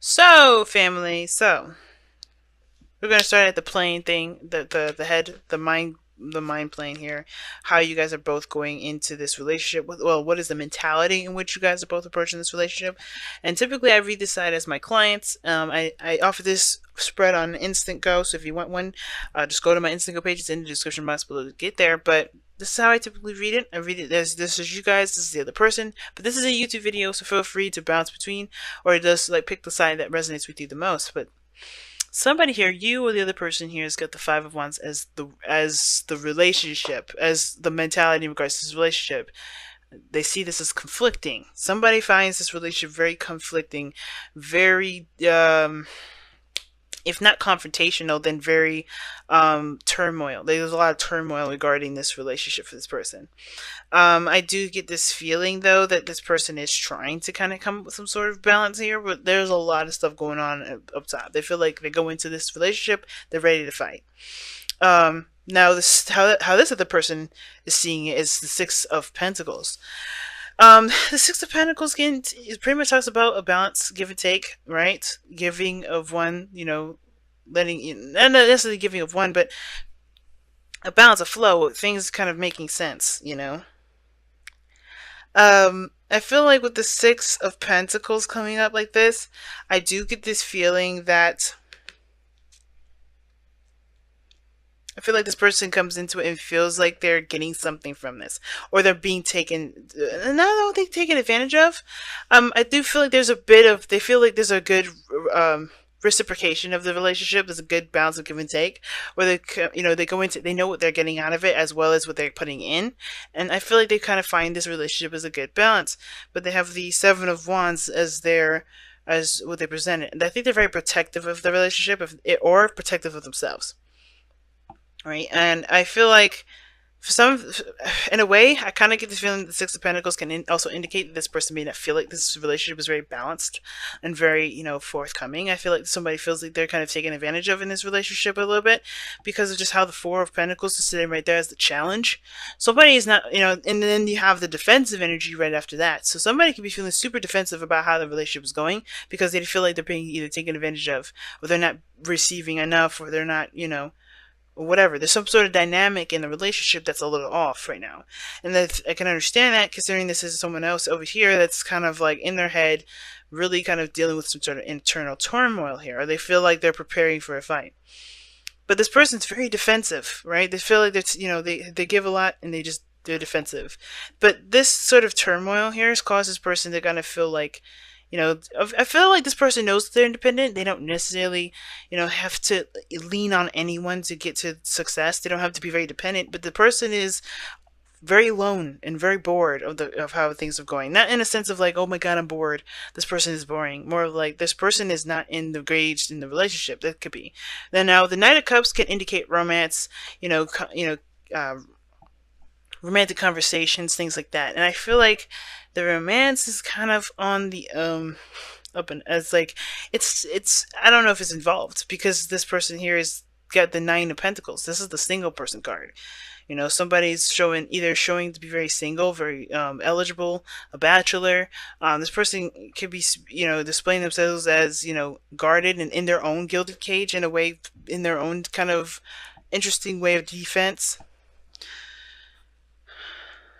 So, family, we're gonna start at the plane thing, the head, the mind plane here. How you guys are both going into this relationship with, well, what is the mentality in which you guys are both approaching this relationship? And typically, I read this side as my clients. I offer this spread on Instant Go, so if you want one, just go to my Instant Go page. It's in the description box below to get there. But this is how I typically read it. I read it as this is you guys, this is the other person. But this is a YouTube video, so feel free to bounce between, or just like pick the side that resonates with you the most. But somebody here, you or the other person here, has got the Five of Wands as the relationship, as the mentality in regards to this relationship. They see this as conflicting. Somebody finds this relationship very conflicting, very if not confrontational, then very turmoil. There's a lot of turmoil regarding this relationship for this person. I do get this feeling though that this person is trying to kind of come up with some sort of balance here, but there's a lot of stuff going on up top. They feel like they go into this relationship, they're ready to fight. Now this how this other person is seeing it is the Six of Pentacles. The Six of Pentacles again, it pretty much talks about a balance, give and take, right? Giving of one, letting, not necessarily giving of one, but a balance, a flow, things kind of making sense. I feel like with the Six of Pentacles coming up like this, I do get this feeling that I feel like this person comes into it and feels like they're getting something from this, or they're being taken. And I don't think taken advantage of. I do feel like there's a bit of. They feel like there's a good reciprocation of the relationship. There's a good balance of give and take, where they go into, they know what they're getting out of it as well as what they're putting in, and I feel like they kind of find this relationship as a good balance. But they have the Seven of Wands as what they present it, and I think they're very protective of the relationship, or protective of themselves, right? And I feel like for some, in a way, I kind of get the feeling that the Six of Pentacles can also indicate that this person may not feel like this relationship is very balanced and very, forthcoming. I feel like somebody feels like they're kind of taken advantage of in this relationship a little bit because of just how the Four of Pentacles is sitting right there as the challenge. Somebody is not, and then you have the defensive energy right after that. So somebody can be feeling super defensive about how the relationship is going because they feel like they're being either taken advantage of, or they're not receiving enough, or they're not, or whatever. There's some sort of dynamic in the relationship that's a little off right now. And that I can understand that, considering this is someone else over here that's kind of like in their head, really kind of dealing with some sort of internal turmoil here, or they feel like they're preparing for a fight. But this person's very defensive, right? They feel like that's, they give a lot and they're defensive. But this sort of turmoil here has caused this person to kind of feel like, I feel like this person knows that they're independent. They don't necessarily, have to lean on anyone to get to success. They don't have to be very dependent. But the person is very alone and very bored of how things are going. Not in a sense of like, oh my god, I'm bored. This person is boring. More like this person is not engaged in the relationship. That could be. Then now the Knight of Cups can indicate romance. Uh, Romantic conversations, things like that. And I feel like the romance is kind of on the up and as like it's I don't know if it's involved because this person here is got the Nine of Pentacles. This is the single person card. Somebody's showing to be very single, very eligible, a bachelor. This person could be, displaying themselves as, guarded and in their own gilded cage in a way, in their own kind of interesting way of defense.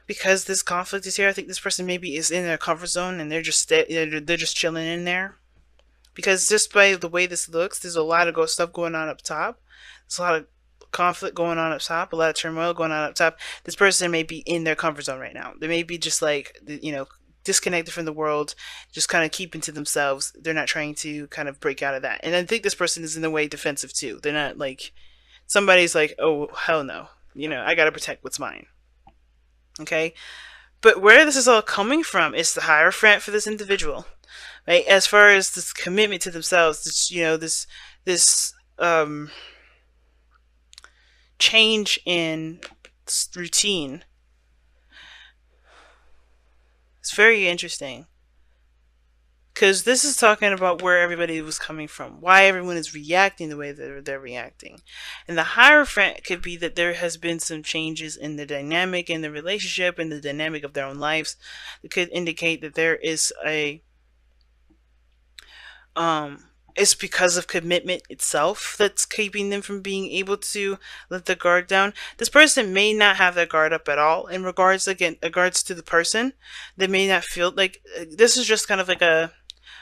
Because this conflict is here, I think this person maybe is in their comfort zone and they're just chilling in there. Because just by the way this looks, there's a lot of stuff going on up top. There's a lot of conflict going on up top, a lot of turmoil going on up top. This person may be in their comfort zone right now. They may be just like, disconnected from the world, just kind of keeping to themselves. They're not trying to kind of break out of that. And I think this person is in a way defensive too. They're not like, somebody's like, oh, hell no. I gotta protect what's mine. Okay? But where this is all coming from is the Hierophant for this individual. Right? As far as this commitment to themselves, this change in routine. It's very interesting. Because this is talking about where everybody was coming from, why everyone is reacting the way that they're reacting. And the Hierophant could be that there has been some changes in the dynamic in the relationship and the dynamic of their own lives. It could indicate that there is um it's because of commitment itself that's keeping them from being able to let the guard down. This person may not have their guard up at all in regards, again, regards to the person. They may not feel like this is just kind of like a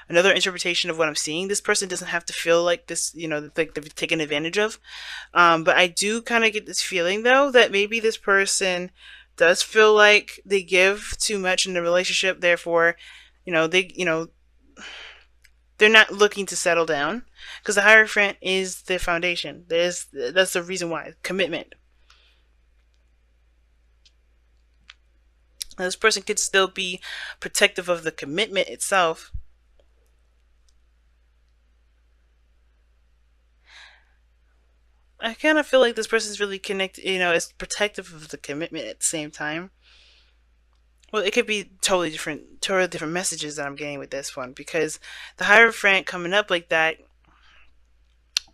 another interpretation of what I'm seeing. This person doesn't have to feel like this, like they've taken advantage of. But I do kind of get this feeling though that maybe this person does feel like they give too much in the relationship. Therefore, they, they're not looking to settle down because the Hierophant is the foundation. That's the reason why commitment. Now, this person could still be protective of the commitment itself. I kind of feel like this person's really connected, is protective of the commitment at the same time. Well, it could be totally different messages that I'm getting with this one because the Hierophant coming up like that,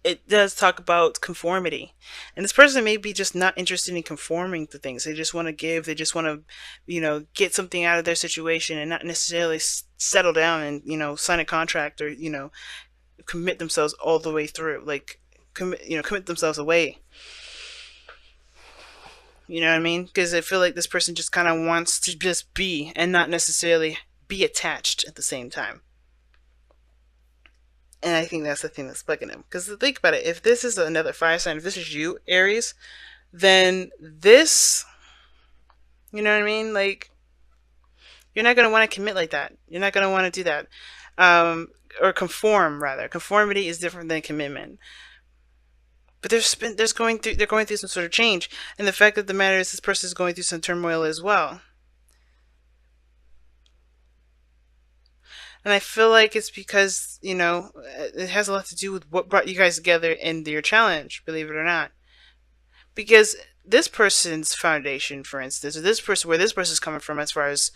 it does talk about conformity. And this person may be just not interested in conforming to things. They just want to give, they just want to, get something out of their situation and not necessarily settle down and, sign a contract or, commit themselves all the way through. Like, commit themselves away. You know what I mean? Because I feel like this person just kind of wants to just be and not necessarily be attached at the same time. And I think that's the thing that's bugging him. Because think about it, if this is another fire sign, if this is you, Aries, then this, you know what I mean? Like, you're not going to want to commit like that. You're not going to want to do that. Or conform, rather. Conformity is different than commitment. But they're going through some sort of change. And the fact of the matter is this person is going through some turmoil as well. And I feel like it's because, it has a lot to do with what brought you guys together in your challenge, believe it or not. Because this person's foundation, for instance, or this person, where this person's coming from as far as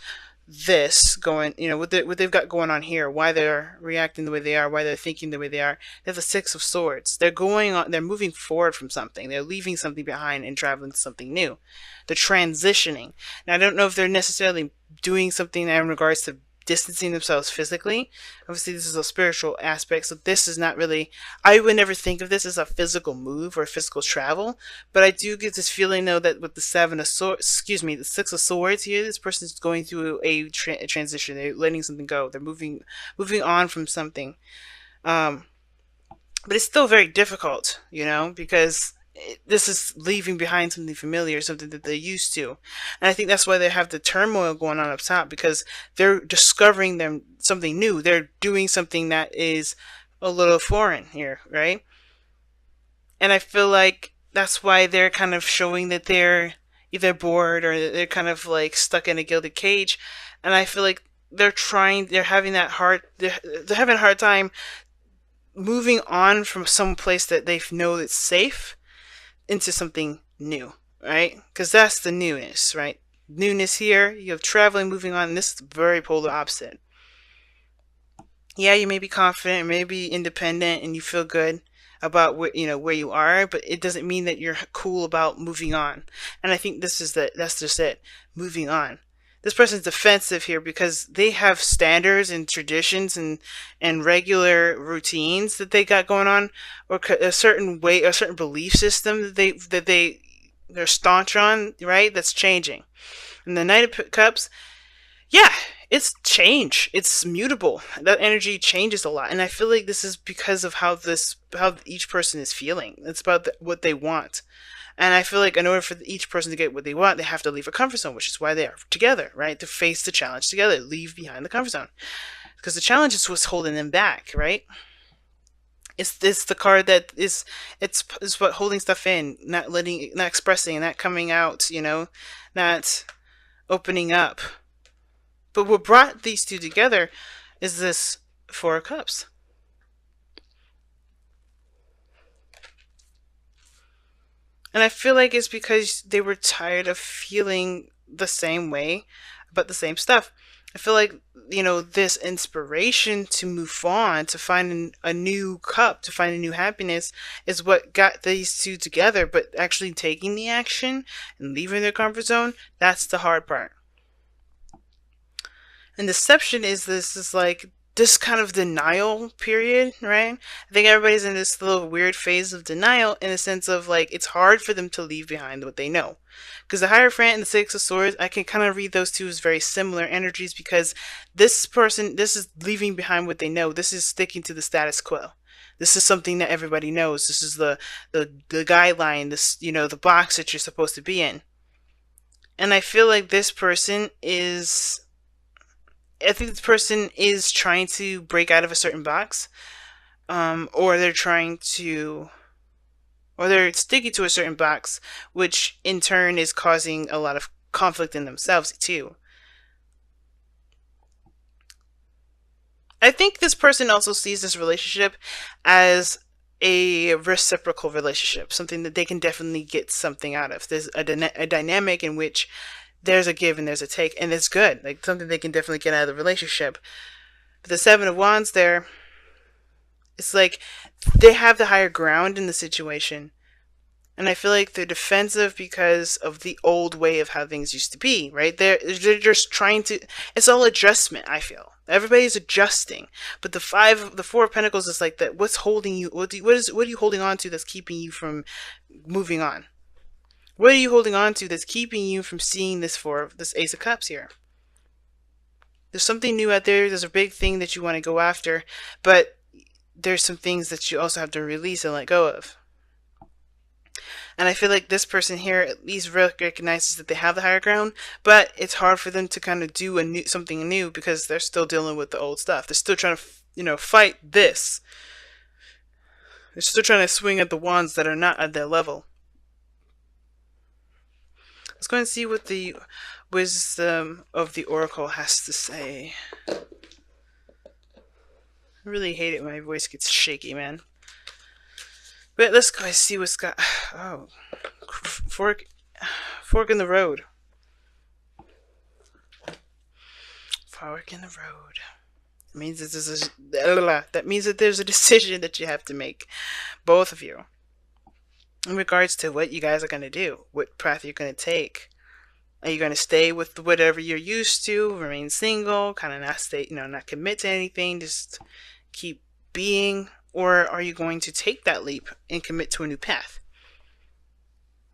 this going, what they've got going on here, why they're reacting the way they are, why they're thinking the way they are. They have the Six of Swords. They're going on, they're moving forward from something. They're leaving something behind and traveling to something new. They're transitioning. Now, I don't know if they're necessarily doing something in regards to distancing themselves physically. Obviously, this is a spiritual aspect, so this is not really, I would never think of this as a physical move or physical travel, but I do get this feeling though that with the Seven of Swords, excuse me, the Six of Swords here, this person is going through a transition. They're letting something go. They're moving on from something. Um, but it's still very difficult, because this is leaving behind something familiar, something that they're used to. And I think that's why they have the turmoil going on up top, because they're discovering something new. They're doing something that is a little foreign here, right? And I feel like that's why they're kind of showing that they're either bored or they're kind of like stuck in a gilded cage. And I feel like they're having they're having a hard time moving on from some place that they know that's safe into something new, right? Because that's the newness, right? Newness here, you have traveling, moving on, and this is the very polar opposite. Yeah, you may be confident, may be independent, and you feel good about where you are, but it doesn't mean that you're cool about moving on. And I think that's just it, moving on. This person's defensive here because they have standards and traditions and regular routines that they got going on, or a certain way, a certain belief system they're staunch on, right? That's changing. And the Knight of Cups, yeah, it's change. It's mutable. That energy changes a lot, and I feel like this is because of how each person is feeling. It's about what they want. And I feel like in order for each person to get what they want, they have to leave a comfort zone, which is why they are together, right? To face the challenge together, leave behind the comfort zone. Because the challenge is what's holding them back, right? It's the card that it's what holding stuff in, not expressing, not coming out, not opening up. But what brought these two together is this Four of Cups. And I feel like it's because they were tired of feeling the same way about the same stuff. I feel like, this inspiration to move on, to find a new cup, to find a new happiness is what got these two together. But actually taking the action and leaving their comfort zone, that's the hard part. And deception is like this kind of denial period, right? I think everybody's in this little weird phase of denial in the sense of like it's hard for them to leave behind what they know. Because the Hierophant and the Six of Swords, I can kind of read those two as very similar energies because this person, this is leaving behind what they know. This is sticking to the status quo. This is something that everybody knows. This is the guideline, this, you know, the box that you're supposed to be in. And I feel like this person is, I think this person is trying to break out of a certain box, or they're trying to, or they're sticking to a certain box, which in turn is causing a lot of conflict in themselves too. I think this person also sees this relationship as a reciprocal relationship, something that they can definitely get something out of. There's a dynamic in which there's a give and there's a take, and it's good. Like something they can definitely get out of the relationship. But the Seven of Wands there, it's like they have the higher ground in the situation. And I feel like they're defensive because of the old way of how things used to be, right? They're just trying to, it's all adjustment, I feel. Everybody's adjusting. But the Four of Pentacles is like that. What's holding you? What are you holding on to that's keeping you from moving on? What are you holding on to that's keeping you from seeing this Ace of Cups here? There's something new out there. There's a big thing that you want to go after, but there's some things that you also have to release and let go of. And I feel like this person here at least recognizes that they have the higher ground, but it's hard for them to kind of do something new because they're still dealing with the old stuff. They're still trying to, you know, fight this. They're still trying to swing at the wands that are not at their level. Let's go and see what the wisdom of the oracle has to say. I really hate it when my voice gets shaky, man. But let's go and see what's got. Oh, fork in the road. Fork in the road. It means that means that there's a decision that you have to make, both of you, in regards to what you guys are going to do, what path you're going to take. Are you going to stay with whatever you're used to, remain single, kind of not stay, you know, not commit to anything, just keep being? Or are you going to take that leap and commit to a new path?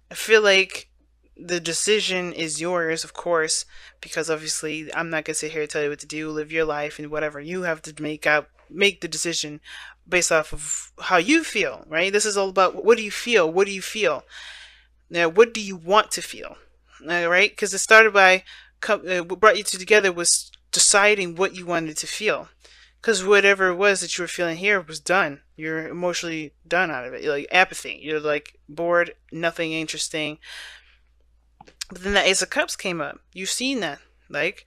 I feel like the decision is yours, of course, because obviously I'm not going to sit here and tell you what to do, live your life and whatever. You have to make the decision based off of how you feel, right? This is all about what do you feel? What do you feel? Now, what do you want to feel? All right? Because it started by, what brought you two together was deciding what you wanted to feel. Because whatever it was that you were feeling here was done. You're emotionally done out of it. You're like apathy. You're like bored, nothing interesting. But then the Ace of Cups came up. You've seen that. Like,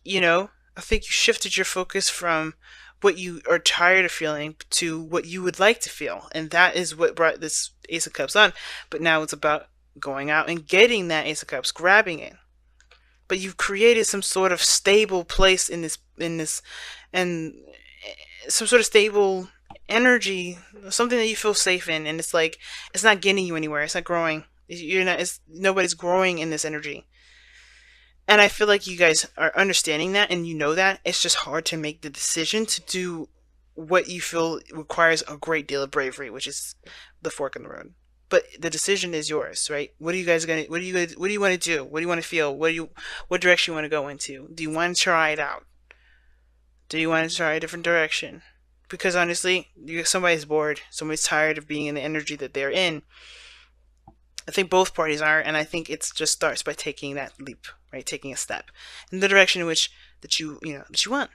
you know, I think you shifted your focus from what you are tired of feeling to what you would like to feel. And that is what brought this Ace of Cups on. But now it's about going out and getting that Ace of Cups, grabbing it. But you've created some sort of stable place in this, and some sort of stable energy, something that you feel safe in, and it's like it's not getting you anywhere. It's not growing. You're not. Nobody's growing in this energy. And I feel like you guys are understanding that, and you know that it's just hard to make the decision to do what you feel requires a great deal of bravery, which is the fork in the road. But the decision is yours, right? What are you guys gonna? What do you want to do? What do you want to feel? What direction you want to go into? Do you want to try it out? Do you want to try a different direction? Because honestly, somebody's bored. Somebody's tired of being in the energy that they're in. I think both parties are, and I think it just starts by taking that leap, right? Taking a step in the direction in which that you want.